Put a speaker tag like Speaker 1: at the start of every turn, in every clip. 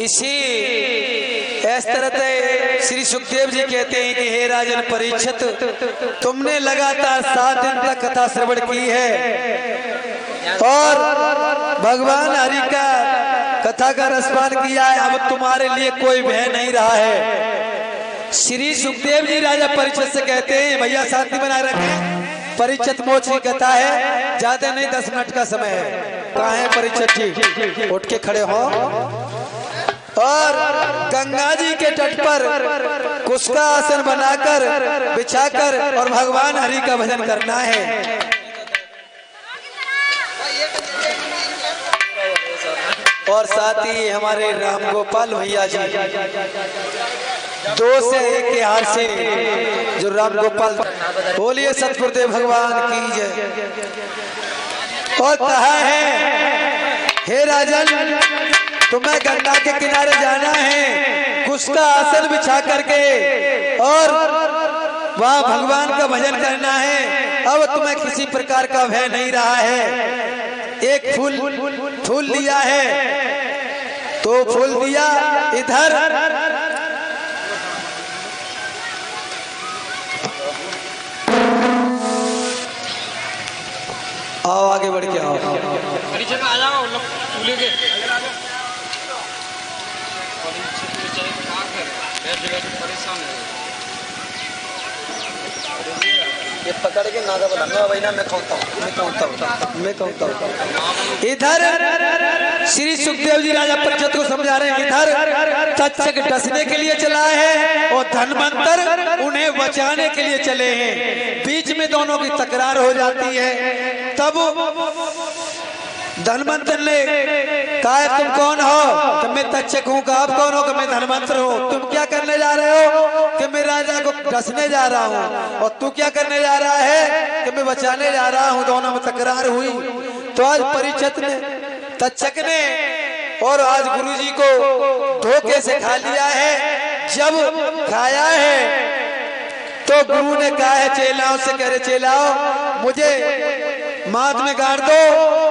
Speaker 1: इसी इस तरह श्री सुखदेव जी कहते हैं कि हे राजन परीक्षित, तुमने लगातार 7 दिन तक कथा श्रवण की है और भगवान हरि का कथा का रसपान किया है। अब तुम्हारे लिए कोई भय नहीं रहा है। श्री सुखदेव जी राजा परीक्षित से कहते हैं, भैया शांति बनाए रखें, परीक्षित मोक्ष की कथा है, ज्यादा नहीं 10 मिनट का समय है। कहाँ है परीक्षित जी? उठ के खड़े हो और गंगा जी के तट पर कुसका आसन बनाकर बिछाकर और भगवान हरि का भजन करना है। और साथ ही हमारे राम गोपाल भैया जी 2 से 1 के हार से जो राम गोपाल, बोलिए सतगुरुदेव भगवान की जय। और कहा है, हे राजन तुम्हें गंगा के किनारे जाना है, कुसका आसन बिछा करके और वहाँ भगवान का भजन करना है। अब तुम्हें किसी प्रकार का भय नहीं रहा है। एक फूल लिया है तो फूल दिया इधर, आओ आगे बढ़ के आओ, आ जाओ ये पकड़ के नागा बना मैं कहता हूँ इधर श्री सुखदेव जी राजा परीक्षित को समझा रहे हैं। इधर तक्षक डसने के लिए चला है और धनवंतर उन्हें बचाने के लिए चले हैं। बीच में दोनों की तकरार हो जाती है। तब धनवंतर ने कहा, तुम कौन हो? तो मैं तक्षक हूँ। कहा आप कौन हो? कि मैं धनवंतर हूँ। तुम क्या करने जा रहे हो? कि मैं राजा को डसने जा रहा हूँ। और तू क्या करने जा रहा है? कि मैं बचाने जा रहा हूँ। दोनों में तकरार हुई तो आज परीक्षित ने, तक्षक ने और आज गुरुजी को धोखे से खा लिया है। जब खाया है तो गुरु ने कहा है चेलाओं से, कह रहे चेलाओ मुझे माथ में गाड़ दो,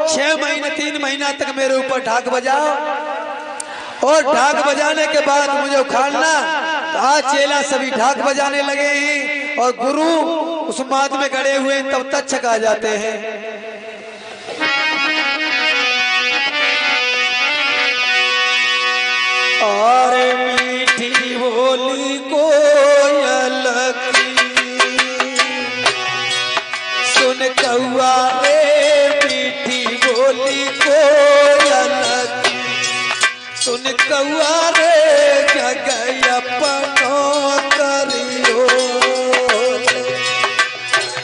Speaker 1: 6 महीने 3 महीना तक मेरे ऊपर ढाक बजाओ और ढाक बजाने के बाद मुझे उखाड़ना। तो आज चेला सभी ढाक बजाने लगे हैं और गुरु उस माथ में गड़े हुए, तब तक्षक आ जाते हैं। और मीठी बोली कोयल की सुन कौआ रे, मीठी बोली कोयल की सुन कौआ रे, जगह अपनो करियो।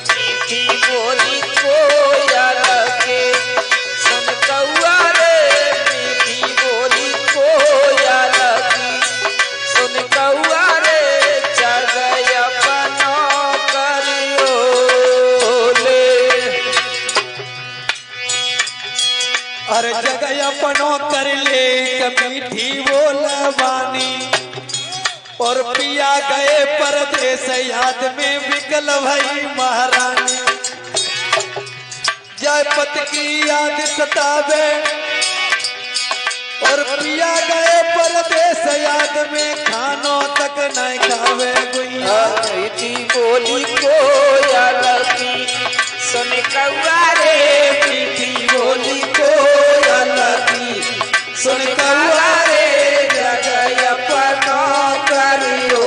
Speaker 1: मीठी बोली कोयल के सुन कौआ रे, मीठी बोली कोयल की सुन कौआ रे, जगह अपनो करियो। अरे जगह अपनो कर ले मीठी बोलवानी, और पिया गए परदेस याद में विकल भई महारानी। जयपत की याद सतावे और पिया गए परदेस याद में, खानों तक नहीं खावे गुइया। मीठी बोली कोयल की सुन कौआ रे, मीठी बोली कोयल की सुन कौआ रे, जगह अपनो करियो।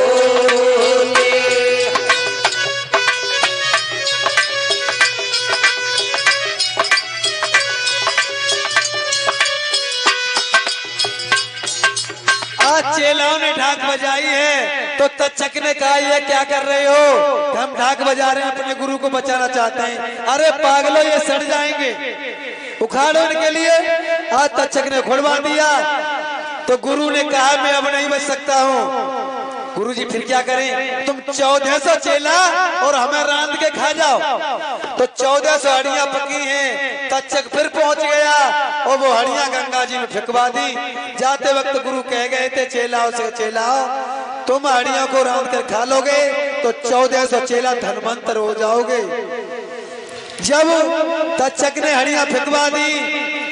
Speaker 1: आज चेलाओं ने ढाक बजाई है तो तक्षक ने कहा ये क्या कर रहे हो? हम ढाक बजा रहे हैं, अपने गुरु को बचाना चाहते हैं। अरे पागलों, ये सड़ जाएंगे, उखाड़ो इनके लिए। आज तक्षक ने खुड़वा दिया तो गुरु ने कहा मैं अब नहीं बच सकता हूँ। गुरु जी फिर क्या करें? तुम 1400 चेला और हमें रांध के खा जाओ। तो 1400 हड्डियां पकी हैं। तक्षक फिर पहुंच गया और वो हड्डियां गंगा जी में फेंकवा दी। जाते वक्त गुरु कह गए थे चेलाओं से, चेलाओ तुम हड्डियों को रांध कर खा लोगे तो 1400 चेला धनवंतर हो जाओगे। जब तक्षक ने हड्डियां फेंकवा दी,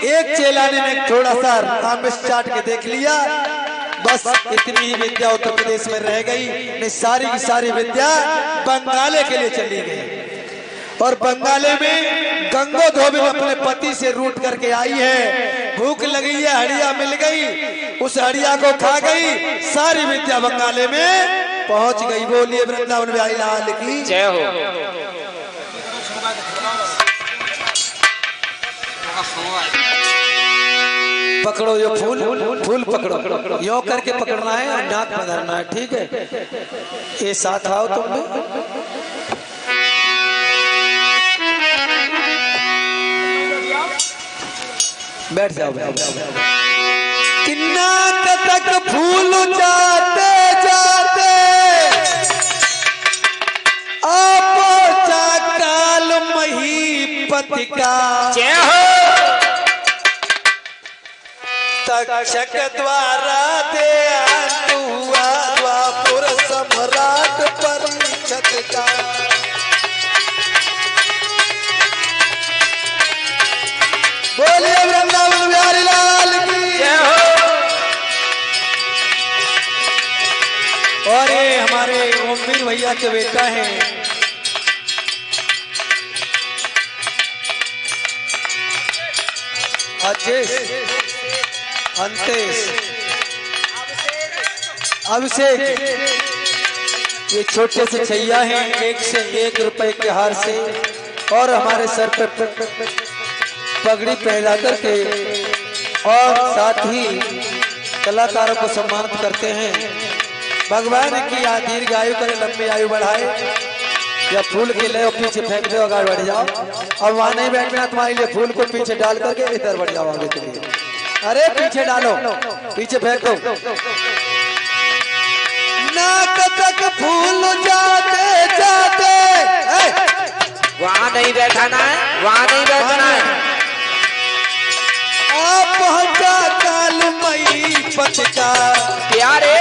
Speaker 1: एक चेला ने थोड़ा सा आमिष चाट के देख लिया बस इतनी ही विद्या उत्तर प्रदेश में रह गई, नहीं सारी की सारी विद्या बंगाले के लिए चली गई। और बंगाले में गंगो धोबी अपने पति से रूठ करके आई है, भूख लगी है, हड़िया मिल गई, उस हड़िया को खा गई, सारी विद्या बंगाले में पहुंच गई। बोलिए वृंदावन बिहारी लाल की
Speaker 2: जय हो।
Speaker 1: पकड़ो यो फूल, फूल पकड़ो, यो करके पकड़ना है और नाक पधरना है, ठीक है। ये साथ आओ तुम भी। बैठ जाओ, बैठ जाओ। कि नाक तक फूल जाते जाते आप काल महीपति का
Speaker 2: जय हो।
Speaker 1: तक्षक द्वारा दे हुआ द्वापुर सम्राट परीक्षित का। बोलिए वृंदावन बिहारी लाल की जय हो। और ये हमारे ओमवीर भैया के बेटा हैं, अजेश, अंतेश, अभिषेक, ये छोटे से छैया हैं, 1 से 1 रुपए के हार से, और हमारे सर पे पगड़ी पहना करके और साथ ही कलाकारों को सम्मानित करते हैं। भगवान की दीर्घ आयु करे, लंबी आयु बढ़ाए। या फूल के ले पीछे फेंक दो, आगे बढ़ जाओ। अब वहां नहीं बैठना, तुम्हारे लिए फूल को पीछे डाल करके इधर बढ़ जाओ आगे के लिए। अरे पीछे डालो, पीछे फेंक दो। नाक तक फूल जाते जाते,
Speaker 2: वहां नहीं बैठाना है, वहां नहीं बैठना है।
Speaker 1: पहुंचा काल महीपति का
Speaker 2: प्यारे,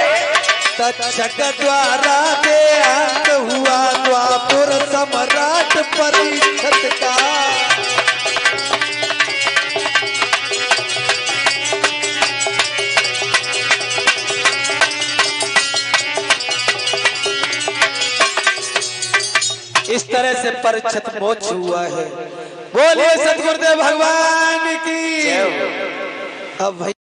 Speaker 1: तक्षक द्वारा दे हुआ द्वापुर सम्राट परीक्षित का। इस तरह से परीक्षित मोक्ष हुआ है। बोलिए सतगुरुदेव भगवान की। अब भाई